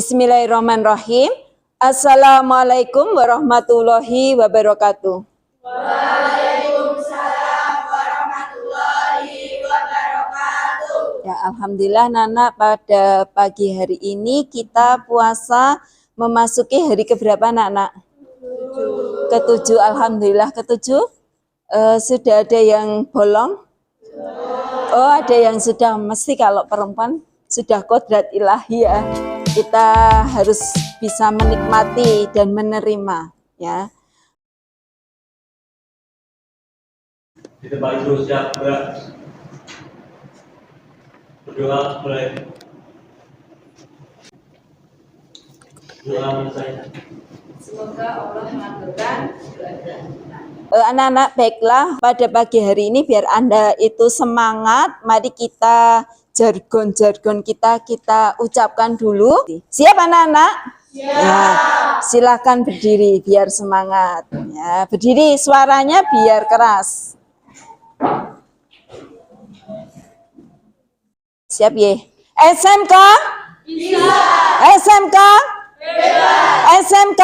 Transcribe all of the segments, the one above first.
Bismillahirrahmanirrahim. Assalamualaikum warahmatullahi wabarakatuh. Waalaikumsalam warahmatullahi wabarakatuh. Ya, alhamdulillah Nana, pada pagi hari ini kita puasa memasuki hari keberapa Nana? Ketujuh. Alhamdulillah ketujuh. Sudah ada yang bolong? Oh, ada yang sudah, mesti kalau perempuan sudah kodrat ilahi ya. Kita harus bisa menikmati dan menerima ya. Di tempat itu siap gerak. Berdoa mulai. Doa saya. Semoga Allah mengabulkan doa. Anak-anak, baiklah, pada pagi hari ini biar Anda itu semangat, mari kita jargon-jargon kita ucapkan dulu. Siap anak-anak? Ya, silakan berdiri biar semangat. Ya, berdiri, suaranya biar keras. Siap ya? SMK? Bisa. SMK? Hebat. SMK?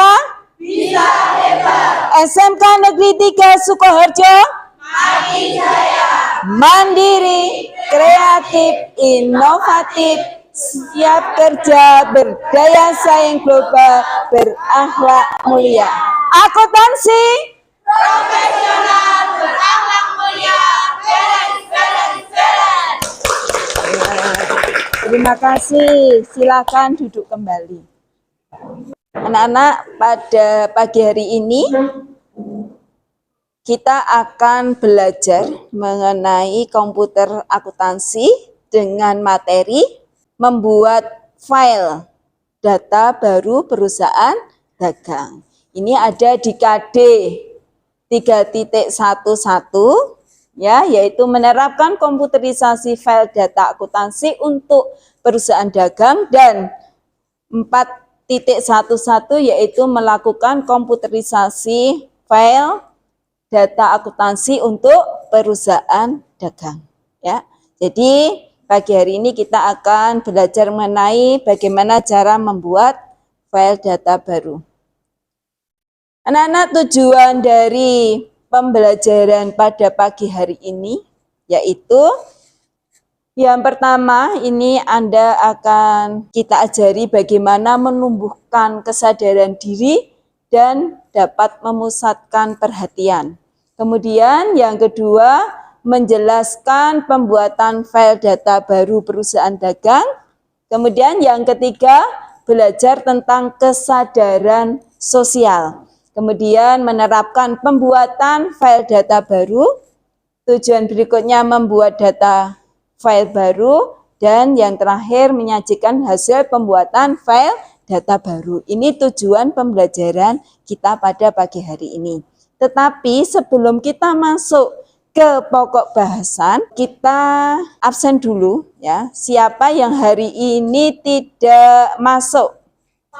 Bisa hebat. SMK Negeri 3 Sukoharjo? Mati jaya. Mandiri, kreatif, inovatif, siap kerja, berdaya saing global, berakhlak mulia. Akuntansi, Profesional, berakhlak mulia. Balance. terima kasih. Silakan duduk kembali. Anak-anak, pada pagi hari ini kita akan belajar mengenai komputer akuntansi dengan materi membuat file data baru perusahaan dagang. Ini ada di KD 3.11 ya, yaitu menerapkan komputerisasi file data akuntansi untuk perusahaan dagang, dan 4.11 yaitu melakukan komputerisasi file data akuntansi untuk perusahaan dagang ya. Jadi pagi hari ini kita akan belajar mengenai bagaimana cara membuat file data baru. Anak-anak, tujuan dari pembelajaran pada pagi hari ini yaitu yang pertama, ini Anda akan kita ajari bagaimana menumbuhkan kesadaran diri dan dapat memusatkan perhatian. Kemudian yang kedua, menjelaskan pembuatan file data baru perusahaan dagang. Kemudian yang ketiga, belajar tentang kesadaran sosial. Kemudian menerapkan pembuatan file data baru. Tujuan berikutnya membuat data file baru, dan yang terakhir menyajikan hasil pembuatan file data baru. Ini tujuan pembelajaran kita pada pagi hari ini. Tetapi sebelum kita masuk ke pokok bahasan, kita absen dulu ya. Siapa yang hari ini tidak masuk?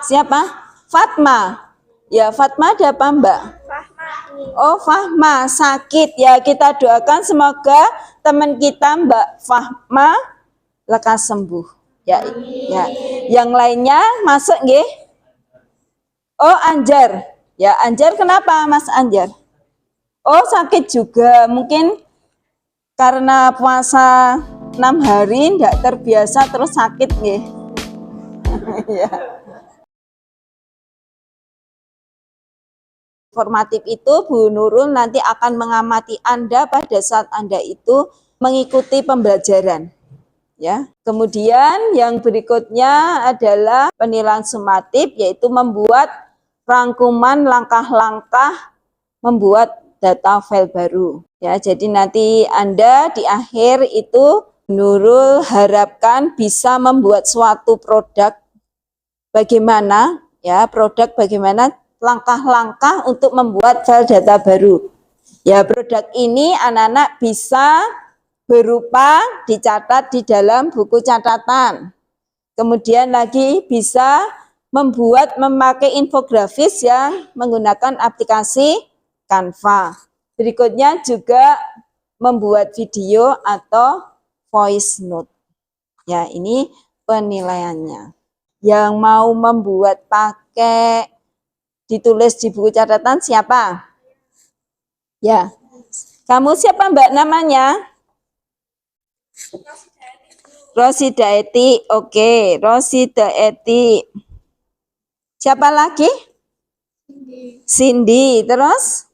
Siapa? Fatma. Ya, Fatma ada apa Mbak? Oh, Fahma sakit ya. Kita doakan semoga teman kita Mbak Fahma lekas sembuh. Ya, ya. Yang lainnya masuk nggih? Oh, Anjar. Ya, Anjar kenapa Mas Anjar? Oh, sakit juga. Mungkin karena puasa 6 hari enggak terbiasa terus sakit nggih. Ya. Formatif itu Bu Nurul nanti akan mengamati Anda pada saat Anda itu mengikuti pembelajaran. Ya. Kemudian yang berikutnya adalah penilaian sumatif, yaitu membuat rangkuman langkah-langkah membuat data file baru. Ya, jadi nanti Anda di akhir itu Nurul harapkan bisa membuat suatu produk bagaimana ya, produk bagaimana langkah-langkah untuk membuat file data baru. Ya, produk ini anak-anak bisa berupa dicatat di dalam buku catatan. Kemudian lagi bisa memakai infografis yang menggunakan aplikasi Canva. Berikutnya juga membuat video atau voice note. Ya, ini penilaiannya. Yang mau membuat pakai ditulis di buku catatan siapa? Ya. Kamu siapa Mbak namanya? Rosida Eti. Oke, Rosida Eti. Siapa lagi? Cindy. Terus?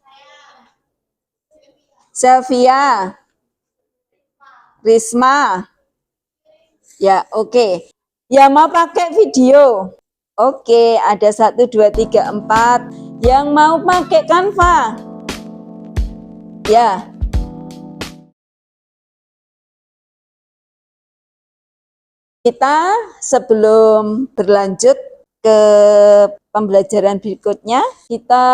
Sylvia. Risma. Ya, oke. Yang mau pakai video. Oke, ada 1, 2, 3, 4. Yang mau pakai Canva. Ya. Kita sebelum berlanjut ke pembelajaran berikutnya, kita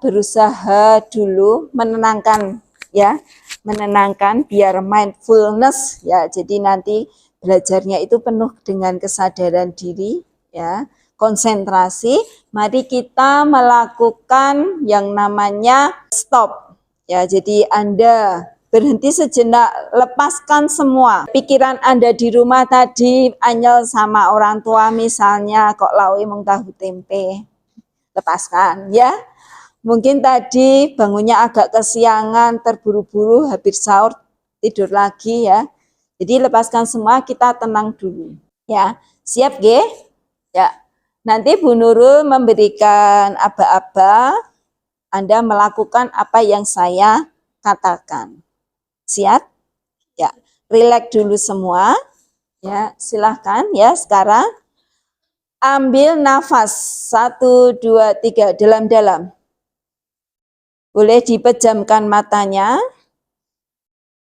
berusaha dulu menenangkan ya, menenangkan biar mindfulness ya. Jadi nanti belajarnya itu penuh dengan kesadaran diri ya, konsentrasi. Mari kita melakukan yang namanya stop ya. Jadi Anda berhenti sejenak, lepaskan semua. Pikiran Anda di rumah tadi, anyel sama orang tua misalnya, kok lawe mung tahu tempe. Lepaskan ya. Mungkin tadi bangunnya agak kesiangan, terburu-buru, habis sahur, tidur lagi ya. Jadi lepaskan semua, kita tenang dulu. Ya, siap G? Ya. Nanti Bu Nurul memberikan aba-aba, Anda melakukan apa yang saya katakan. Siap? Ya, relax dulu semua. Ya, silahkan ya sekarang. Ambil nafas 1, 2, 3 dalam-dalam. Boleh dipejamkan matanya.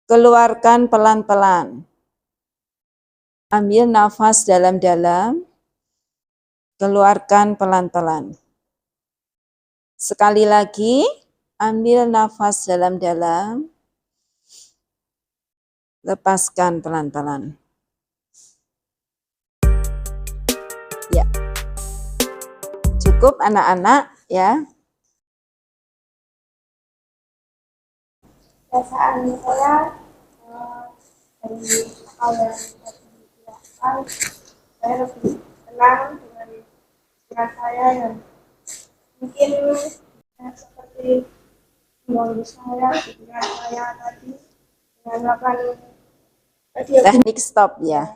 Keluarkan pelan-pelan. Ambil nafas dalam-dalam. Keluarkan pelan-pelan. Sekali lagi, ambil nafas dalam-dalam. Lepaskan pelan-pelan. Ya. Cukup anak-anak ya. Perasaan saya dari awal yang dijelaskan, saya lebih tenang dengan pikiran saya yang mungkin seperti mengganggu saya, pikiran saya tadi dengan melakukan Teknik stop ya.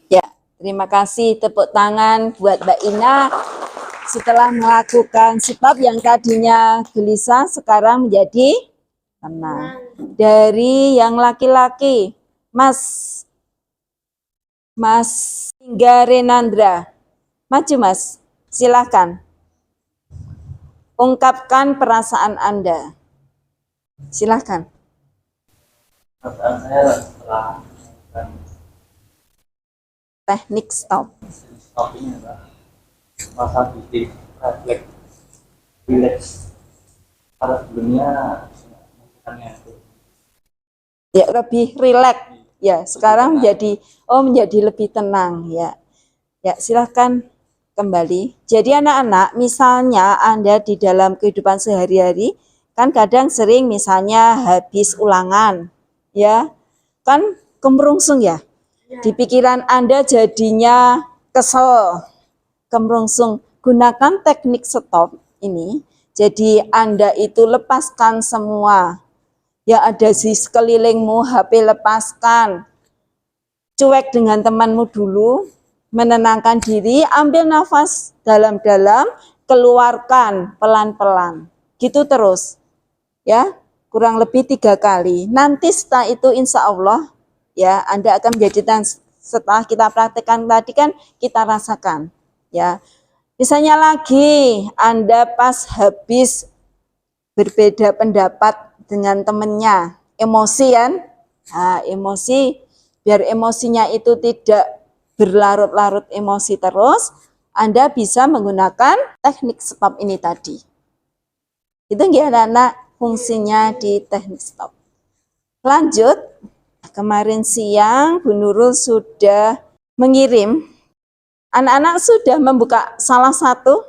Ya, terima kasih, tepuk tangan buat Mbak Ina. Setelah melakukan stop yang tadinya gelisah, sekarang menjadi tenang. Dari yang laki-laki, Mas Hingga Renandra. Maju Mas, silakan. Ungkapkan perasaan Anda. Silakan. Perasaan saya setelah melakukan Teknik stop. stop ini adalah masa titik refleks, relax. Pada sebelumnya melakukannya itu Ya, lebih rileks. Ya, sekarang menjadi lebih tenang ya. Ya, silahkan kembali. Jadi anak-anak, misalnya Anda di dalam kehidupan sehari-hari kan kadang sering misalnya habis ulangan ya. Kan kemerungsung ya. Di pikiran Anda jadinya kesel, kemerungsung. Gunakan teknik stop ini. Jadi Anda itu lepaskan semua yang ada di sekelilingmu, HP lepaskan. Cuek dengan temanmu dulu, menenangkan diri, ambil nafas dalam-dalam, keluarkan pelan-pelan. Gitu terus. Ya, kurang lebih 3 kali. Nanti setelah itu insya Allah ya Anda akan menjadi setelah kita praktekkan tadi kan kita rasakan ya. Misalnya lagi Anda pas habis berbeda pendapat dengan temannya, emosi kan? Nah, emosi biar emosinya itu tidak berlarut-larut emosi terus, Anda bisa menggunakan teknik stop ini tadi. Itu nggih anak-anak fungsinya di teknik stop. Lanjut. Kemarin siang Bu Nurul sudah mengirim, anak-anak sudah membuka salah satu?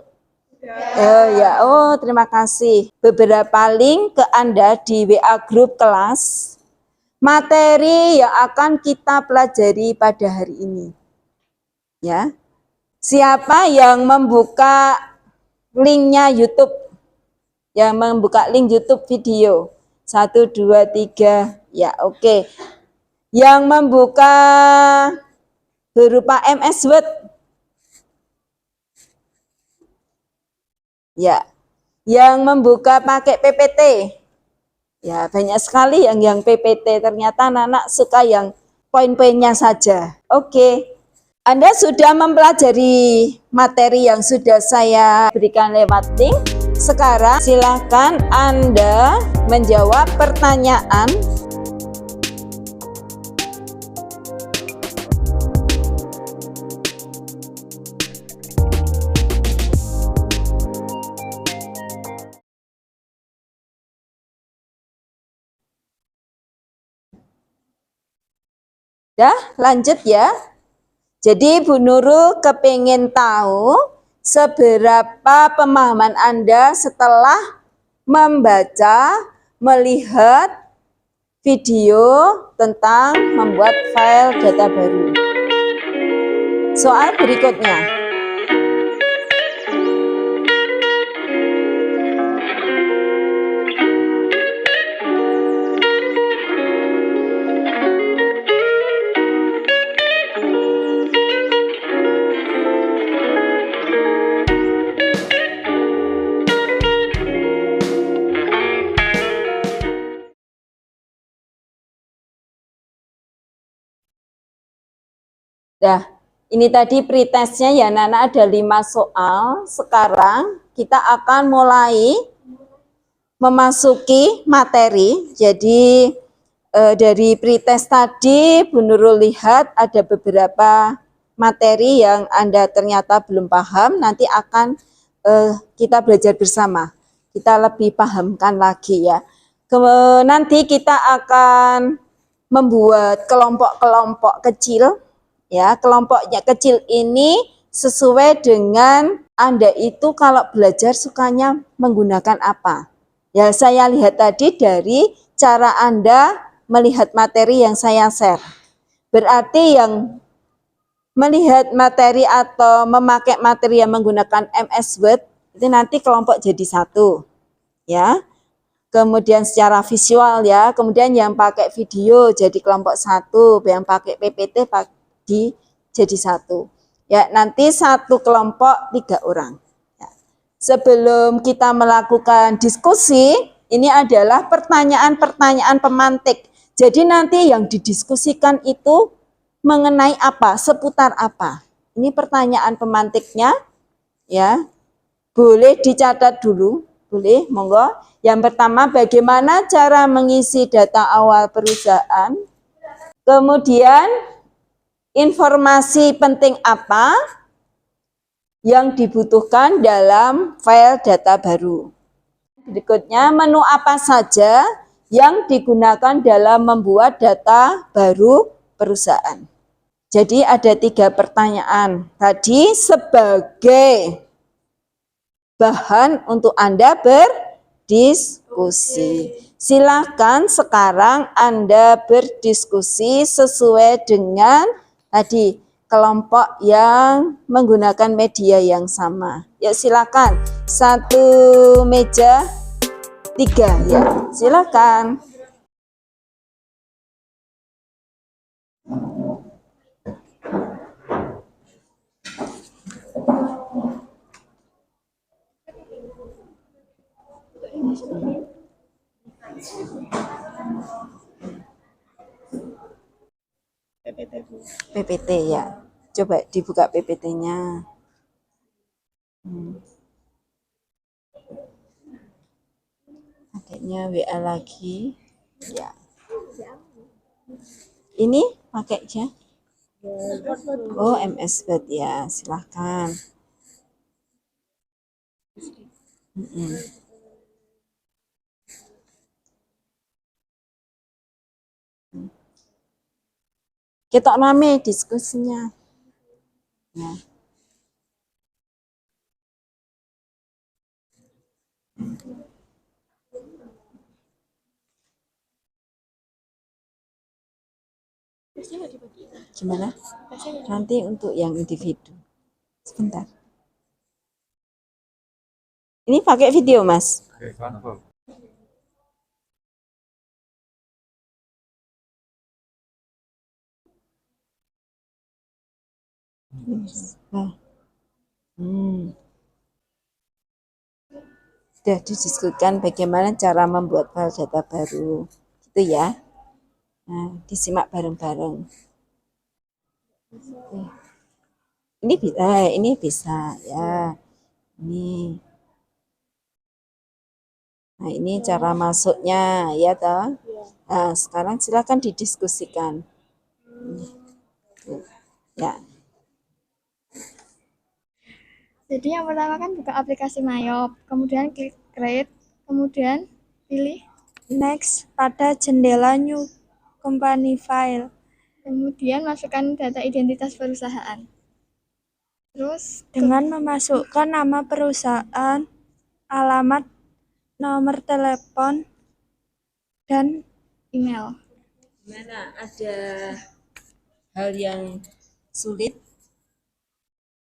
Terima kasih. Beberapa link ke Anda di WA grup kelas. materi yang akan kita pelajari pada hari ini. Ya. Siapa yang membuka linknya YouTube? Yang membuka link YouTube video? 1, 2, 3. Ya, oke. Yang membuka berupa MS Word. Ya. Yang membuka pakai PPT. Ya, banyak sekali yang PPT. Ternyata anak-anak suka yang poin-poinnya saja. Oke. Anda sudah mempelajari materi yang sudah saya berikan lewat link. Sekarang silakan Anda menjawab pertanyaan. Ya, lanjut ya. Jadi Bu Nurul kepingin tahu seberapa pemahaman Anda setelah membaca, melihat video tentang membuat file data baru. Soal berikutnya. Nah, ini tadi pretestnya ya Nana, ada 5 soal. Sekarang kita akan mulai memasuki materi. Jadi dari pretest tadi Bu Nurul lihat ada beberapa materi yang Anda ternyata belum paham. Nanti akan kita belajar bersama. Kita lebih pahamkan lagi ya. Nanti kita akan membuat kelompok-kelompok kecil. Ya, kelompoknya kecil ini sesuai dengan Anda itu kalau belajar sukanya menggunakan apa. Ya, saya lihat tadi dari cara Anda melihat materi yang saya share. Berarti yang melihat materi atau memakai materi yang menggunakan MS Word, itu nanti kelompok jadi 1. Ya. Kemudian secara visual ya, kemudian yang pakai video jadi kelompok 1, yang pakai PPT jadi 1. Ya, nanti 1 kelompok 3 orang. Ya. Sebelum kita melakukan diskusi, ini adalah pertanyaan-pertanyaan pemantik. Jadi nanti yang didiskusikan itu mengenai apa, seputar apa. Ini pertanyaan pemantiknya, ya. Boleh dicatat dulu, boleh, monggo. Yang pertama, bagaimana cara mengisi data awal perusahaan? Kemudian, informasi penting apa yang dibutuhkan dalam file data baru? Berikutnya, menu apa saja yang digunakan dalam membuat data baru perusahaan? Jadi ada 3 pertanyaan. Tadi sebagai bahan untuk Anda berdiskusi. Silakan sekarang Anda berdiskusi sesuai dengan tadi kelompok yang menggunakan media yang sama. Yuk silakan. 1 meja 3 ya. Silakan. PPT ya. Coba dibuka PPT-nya. Adiknya WA lagi. Ya. Ini pakainya? Oh, MS Word ya. Silahkan. Kita rame diskusinya. Ya. Gimana? Nanti untuk yang individu. Sebentar. Ini pakai video, Mas. Nah. Sudah didiskusikan bagaimana cara membuat file data baru. Gitu ya. Nah, disimak bareng-bareng. Ini bisa ya. Ini. Nah, ini cara masuknya ya toh. Nah, sekarang silakan didiskusikan. Ya. Jadi yang pertama kan buka aplikasi Mayop, kemudian klik create, kemudian pilih next pada jendela new company file. Kemudian masukkan data identitas perusahaan. Terus dengan memasukkan nama perusahaan, alamat, nomor telepon, dan email. Gimana? Ada hal yang sulit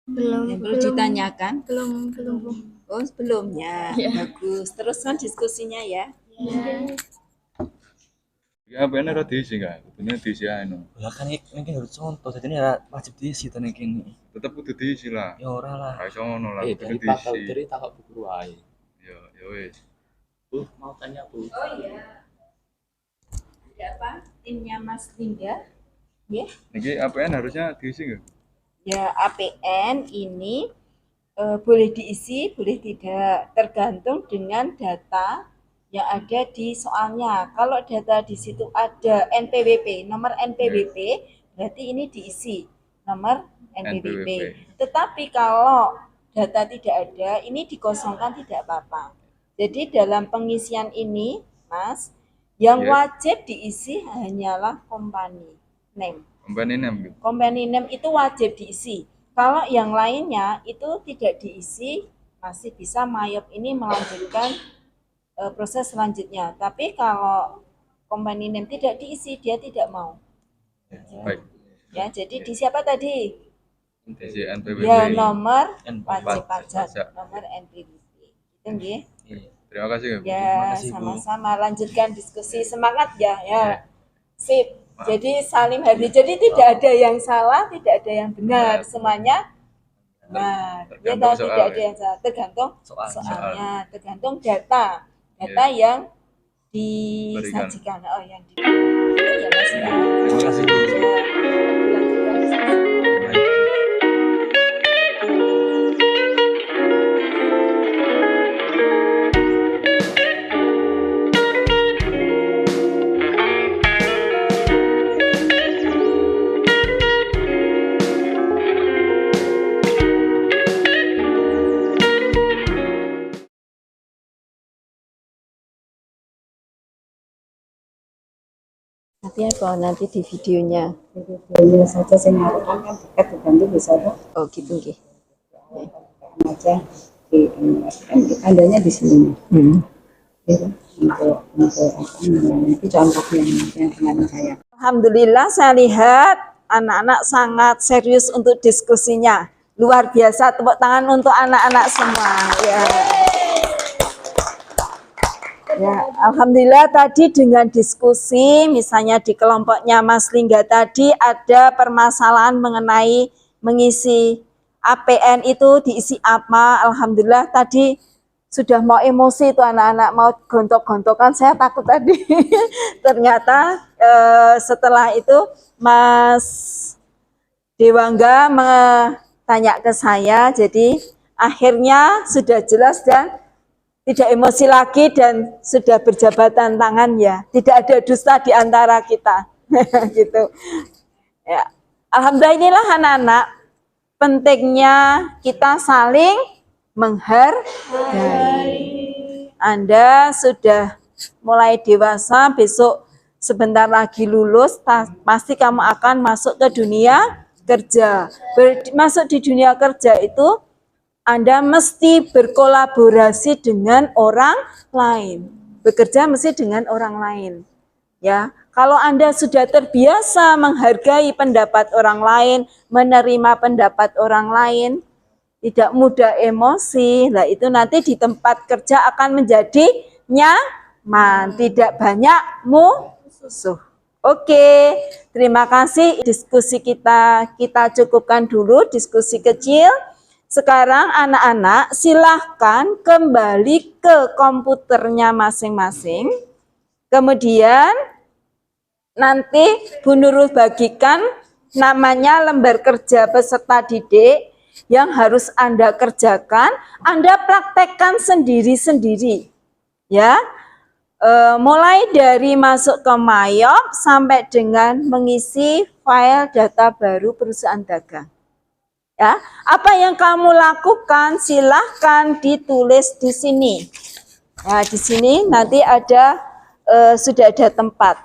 yang perlu ditanyakan? Belum. Oh, sebelumnya. Bagus. Teruskan diskusinya ya. Ya, apa ini ada diisi nggak? Betulnya diisi anu. Lah kan ini harus contoh, jadi ini ya wajib diisi tenan kene. Tetap kudu diisi lah. Ya ora lah. Kayak sono lah, kudu Dari diisi. dari takok buku wae. Ya wis. Bu, mau tanya Bu. Oh iya. Ada apa? Timnya Mas Linda. Ya. Niki APN harusnya diisi nggak? Ya, APN ini boleh diisi, boleh tidak, tergantung dengan data yang ada di soalnya. Kalau data di situ ada NPWP, nomor NPWP, berarti ini diisi nomor NPWP. Tetapi kalau data tidak ada, ini dikosongkan tidak apa-apa. Jadi dalam pengisian ini, Mas, yang wajib diisi hanyalah company name. Company name gitu. Company name itu wajib diisi. Kalau yang lainnya itu tidak diisi, masih bisa Mayop ini melanjutkan proses selanjutnya. Tapi kalau company name tidak diisi, dia tidak mau. Baik. Ya, jadi di siapa tadi? Diisi NPWP. Ya, nomor wajib pajak. pajak, nomor NPWP. Itu nggih. Terima kasih ya, Bu. Ya, sama-sama lanjutkan diskusi. Semangat ya. Ya. Sip. Jadi saling hadir. Jadi tidak ada yang salah, tidak ada yang benar. Semuanya benar. Ya, tidak ada yang salah. Tergantung soalnya, tergantung data yang disajikan. Oh, yang di. Ya, Mas. Terima kasih Bu. Lanjutkan diskusi. Nanti apa? Nanti di videonya. Videonya saja saya nyarikan kan dekat dibantu bisa tuh Oh, gitu nggih. aja di adanya di sini. Gitu. Untuk apa namanya itu contoh yang kemarin saya. Alhamdulillah saya lihat anak-anak sangat serius untuk diskusinya. Luar biasa, tepuk tangan untuk anak-anak semua. Ya. Ya, alhamdulillah tadi dengan diskusi, misalnya di kelompoknya Mas Lingga tadi ada permasalahan mengenai mengisi APN itu diisi apa. Alhamdulillah tadi sudah mau emosi itu anak-anak, mau gontok-gontokan, saya takut tadi. Ternyata setelah itu Mas Dewangga tanya ke saya, jadi akhirnya sudah jelas dan tidak emosi lagi dan sudah berjabatan tangan ya. Tidak ada dusta di antara kita. Gitu. Ya. Alhamdulillah inilah anak-anak pentingnya kita saling menghargai. Anda sudah mulai dewasa, besok sebentar lagi lulus, pasti kamu akan masuk ke dunia kerja. Masuk di dunia kerja itu Anda mesti berkolaborasi dengan orang lain. Bekerja mesti dengan orang lain. Ya, kalau Anda sudah terbiasa menghargai pendapat orang lain, menerima pendapat orang lain, tidak mudah emosi, nah itu nanti di tempat kerja akan menjadi nyaman, tidak banyak musuh. Oke, terima kasih diskusi kita cukupkan dulu, diskusi kecil. Sekarang anak-anak silahkan kembali ke komputernya masing-masing. Kemudian nanti Bu Nurul bagikan namanya lembar kerja peserta didik yang harus Anda kerjakan, Anda praktekkan sendiri-sendiri. Ya. Mulai dari masuk ke Mayop sampai dengan mengisi file data baru perusahaan dagang. Ya, apa yang kamu lakukan silahkan ditulis di sini. Nah, di sini nanti ada sudah ada tempat.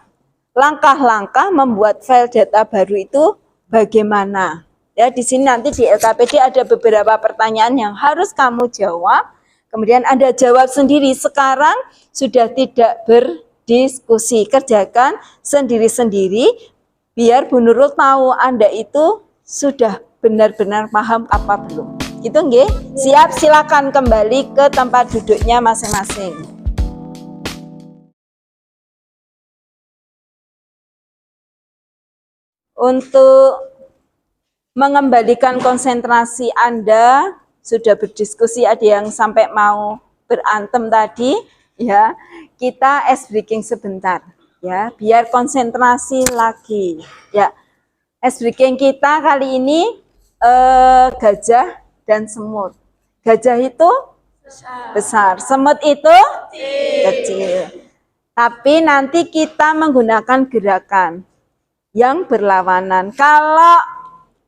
Langkah-langkah membuat file data baru itu bagaimana? Ya, di sini nanti di LKPD ada beberapa pertanyaan yang harus kamu jawab. Kemudian Anda jawab sendiri. Sekarang sudah tidak berdiskusi, kerjakan sendiri-sendiri biar Bu Nurul tahu Anda itu sudah benar-benar paham apa belum. Gitu nggih? Siap, silakan kembali ke tempat duduknya masing-masing. Untuk mengembalikan konsentrasi Anda, sudah berdiskusi, ada yang sampai mau berantem tadi, ya. Kita ice breaking sebentar, ya, biar konsentrasi lagi, ya. Ice breaking kita kali ini gajah dan semut. Gajah itu besar, semut itu kecil. Tapi nanti kita menggunakan gerakan yang berlawanan. Kalau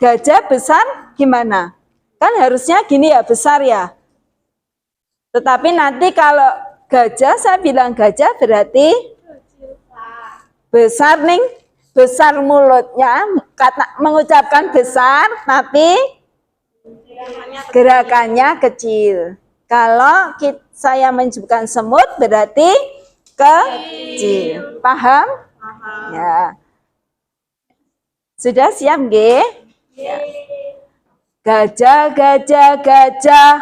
gajah besar gimana? Kan harusnya gini ya, besar ya. Tetapi nanti kalau gajah, saya bilang gajah berarti besar nih, besar mulutnya, kata mengucapkan besar, tapi gerakannya kecil. Kalau saya menyebutkan semut berarti kecil. Paham? Ya. Sudah siap, nggih? Ya. Gajah, gajah, gajah,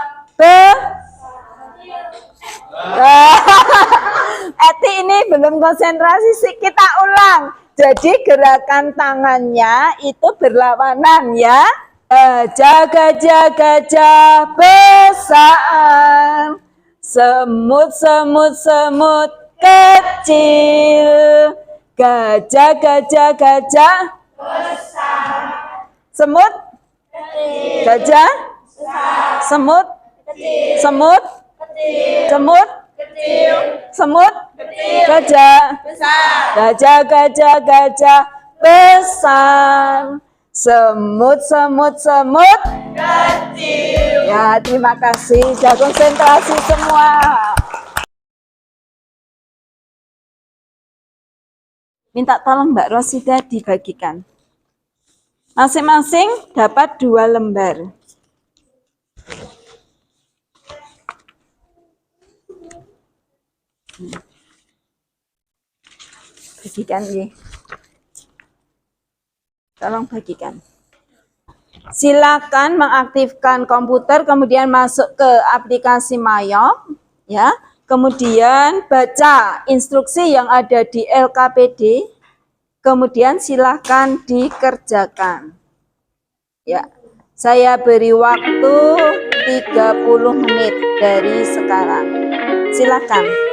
Eti ini belum konsentrasi sih, kita ulang. Jadi gerakan tangannya itu berlawanan ya. Gajah, gajah, gajah besar, semut, semut, semut kecil. Gajah, gajah, gajah besar, semut, gajah, semut, semut, semut, semut, gajah, gajah, gajah, gajah besar, semut, semut, semut kecil. Ya, terima kasih. Sudah konsentrasi semua. Minta tolong Mbak Rosida dibagikan. Masing-masing dapat 2 lembar. Bagikan ya. Tolong bagikan. Silakan mengaktifkan komputer, kemudian masuk ke aplikasi Mayop, ya. Kemudian baca instruksi yang ada di LKPD. Kemudian silakan dikerjakan. Ya, saya beri waktu 30 menit dari sekarang. Silakan.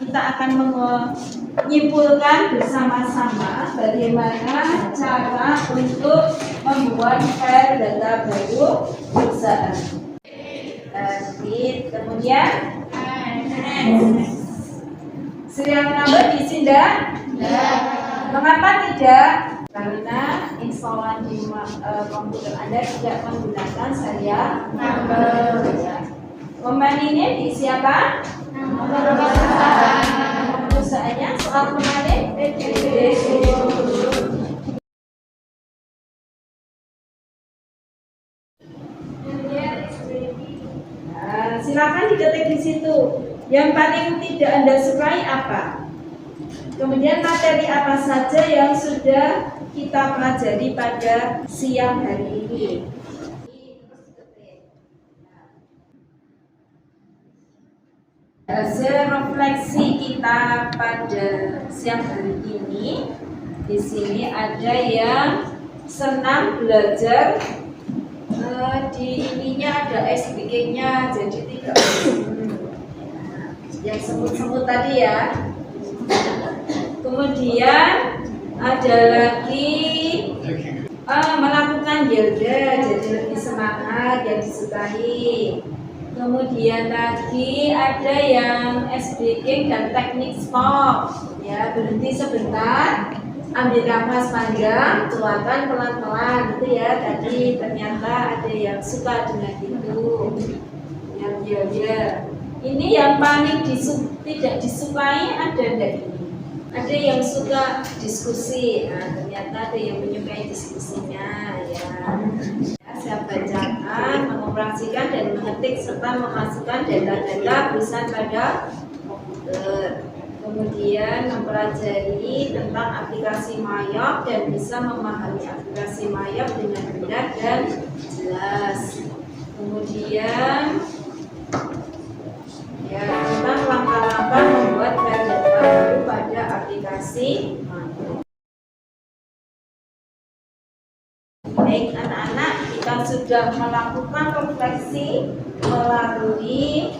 kita akan menyimpulkan bersama-sama bagaimana cara untuk membuat file data baru perusahaan. Kemudian serial number diisi tidak? Mengapa tidak? Karena instalan di komputer Anda tidak menggunakan serial number. Kembali ini diisi apa? Nama perusahaannya soal kemarin. Silakan diketik di situ. Yang paling tidak Anda sukai apa? Kemudian materi apa saja yang sudah kita pelajari pada siang hari ini. Hasil refleksi kita pada siang hari ini, di sini ada yang senang belajar. Di ininya ada SBK-nya, jadi tidak yang semut-semut tadi ya. Kemudian ada lagi melakukan yoga, jadi lebih semangat, yang disukai. Kemudian lagi ada yang SBK dan teknik stop, ya, berhenti sebentar, ambil nafas panjang, keluarkan pelan-pelan, itu ya. Tadi ternyata ada yang suka dengan itu, yang yoga. Ini yang paling tidak disukai ada enggak ini? Ada yang suka diskusi, nah, ternyata ada yang menyukai diskusinya, ya. Saya bacakan, mengoperasikan dan mengetik serta memasukkan data-data perusahaan pada komputer. Kemudian mempelajari tentang aplikasi Mayop dan bisa memahami aplikasi Mayop dengan benar dan jelas. Kemudian ya, tentang langkah-langkah membuat file data baru pada aplikasi Mayop. Baik anak-anak, kita sudah melakukan refleksi melalui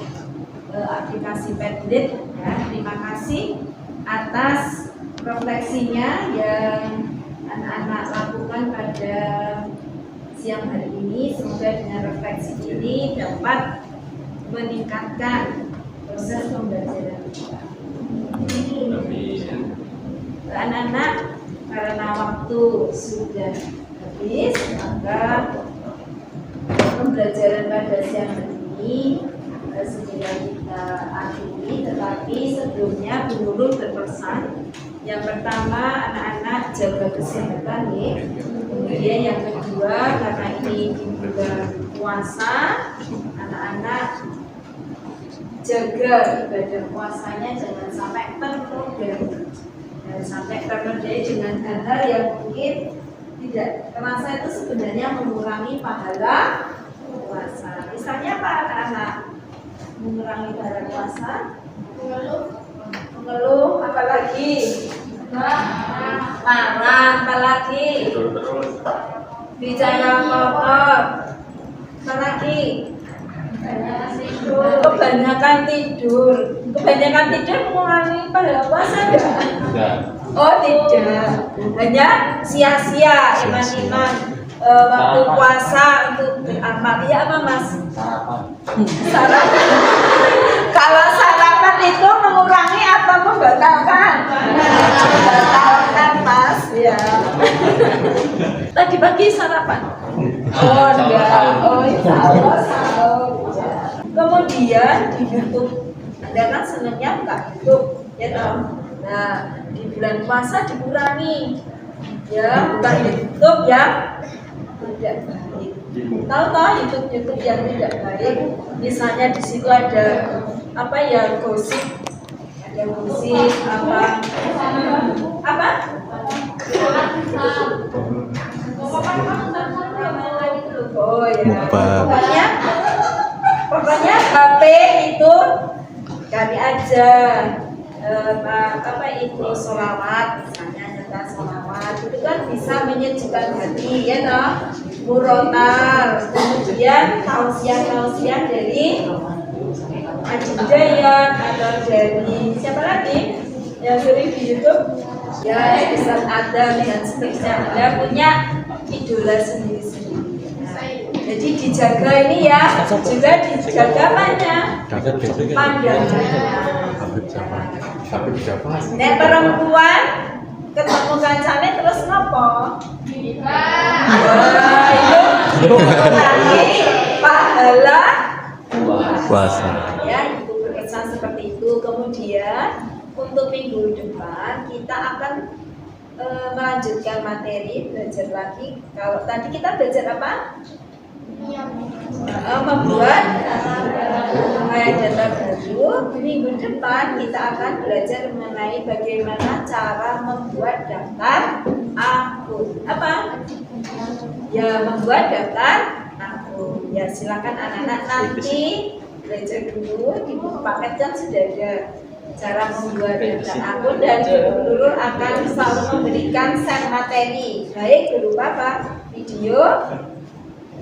aplikasi Padlet, ya. Terima kasih atas refleksinya yang anak-anak lakukan pada siang hari ini. Semoga dengan refleksi ini dapat meningkatkan proses pembelajaran kita. Anak-anak, karena waktu sudah habis, maka pembelajaran pada siang hari ini segera kita akhiri. Tetapi sebelumnya Bu Nurul berpesan, yang pertama anak-anak jaga kesehatan ya. Kemudian yang kedua, karena ini di bulan puasa, anak-anak jaga ibadah puasanya jangan sampai ternoda, dan sampai ternodai dengan hal-hal yang mungkin tidak terasa itu sebenarnya mengurangi pahala puasa. Misalnya apa anak-anak? Mengurangi pahala puasa, mengeluh, apalagi marah, apalagi bicara kotor, apalagi kebanyakan tidur. Kebanyakan tidur mengurangi pahala puasa enggak? Oh tidak, hanya sia-sia iman-iman waktu puasa untuk beramal. Ya apa Mas? Sarapan. Kalau sarapan itu mengurangi atau membatalkan? Membatalkan Mas, ya. Tadi pagi sarapan? Oh enggak, oh insya Allah sahur. Kemudian di YouTube, Anda kan senangnya buka YouTube, ya toh. Nah, di bulan puasa dikurangi, ya, buka YouTube yang tidak baik. Tahu YouTube yang tidak baik, misalnya di situ ada apa ya, gosip, ada gosip apa? Oh ya, pokoknya HP itu cari aja apa itu sholawat, misalnya nyetel sholawat itu kan bisa menyejukkan hati, ya toh, murotal. Kemudian tausiah dari Adindayan atau dari siapa lagi yang sering di YouTube? Ya, Ustaz Adam dan seterusnya. Anda punya idola sendiri-sendiri. Jadi dijaga ini ya, juga dijaga mana? Pandangannya. Nek perempuan ketemu kancane terus ngopo? Itu mengurangi pahala puasa. Ya, itu berkesan seperti itu. Kemudian untuk minggu depan kita akan melanjutkan materi, belajar lagi. Kalau tadi kita belajar apa? Membuat data baru. Minggu depan kita akan belajar mengenai bagaimana cara membuat daftar akun. Apa? Ya, membuat daftar akun. Ya, silakan anak-anak nanti belajar dulu di buku paket kan sudah ada cara membuat daftar akun, dan guru akan selalu memberikan set materi baik berupa apa? Video,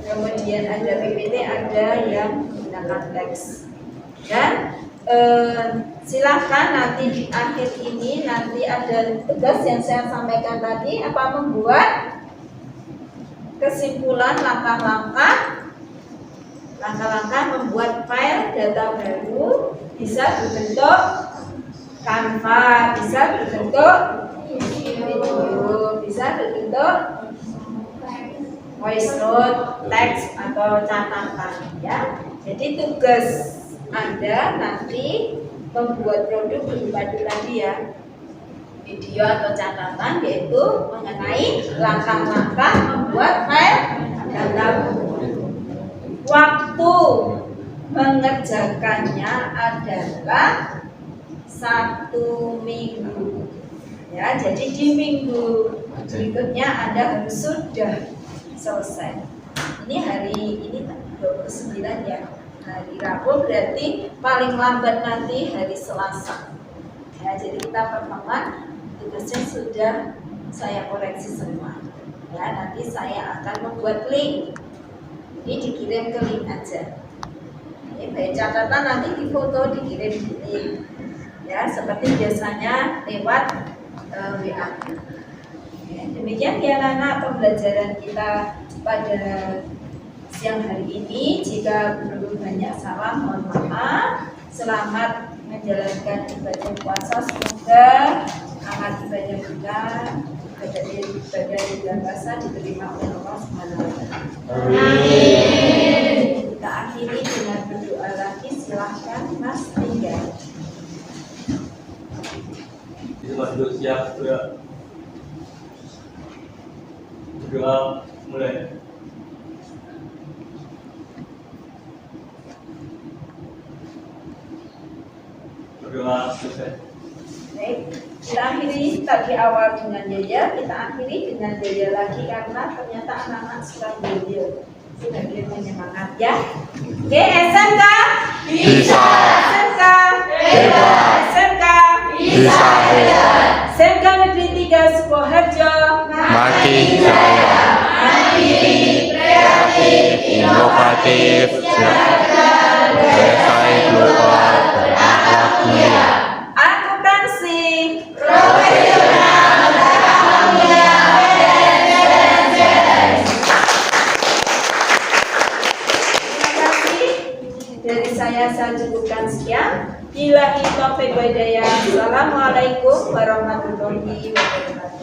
kemudian ada PPT, ada yang menggunakan teks. Dan silahkan nanti di akhir ini nanti ada tugas yang saya sampaikan tadi, apa? Membuat kesimpulan langkah-langkah membuat file data baru, bisa berbentuk Canva, bisa berbentuk video, bisa berbentuk voice note, teks atau catatan ya. Jadi tugas Anda nanti membuat produk berupa tadi ya, video atau catatan, yaitu mengenai langkah-langkah membuat file data. Waktu mengerjakannya adalah 1 minggu ya. Jadi di minggu berikutnya Anda harus sudah selesai. Ini hari ini 29 ya, hari Rabu, berarti paling lambat nanti hari Selasa ya. Jadi kita pertemuan tugasnya sudah saya koreksi semua ya. Nanti saya akan membuat link, ini dikirim ke link aja. Ini baik catatan nanti difoto dikirim di link ya, seperti biasanya lewat WA. Ya, demikian ya anak-anak pembelajaran kita pada siang hari ini. Jika belum banyak salah mohon maaf. Selamat menjalankan ibadah puasa, semoga amal ibadah kita, ibadah bulan puasa diterima oleh Allah Subhanahu wa Ta'ala. Amin. Kita akhiri dengan berdoa lagi, silahkan Mas Tiga. Duduk siap, berdoa mulai. Berdoa selesai. Baik, kita akhiri tadi awal dengan Jaya, kita akhiri dengan Jaya lagi karena ternyata anak-anak suka Jaya sebagai penyemangat ya. Oke, SMK bisa, SMK hebat, SMK bisa hebat, SMK Negeri 3 Sukoharjo makin jaya, makin kreatif, inovatif, berbagai global, berakhlak mulia, akuntansi, profesional, mulia, dari saya cukupkan sekian. Billahi taufiq wal hidayah. Assalamualaikum warahmatullahi wabarakatuh.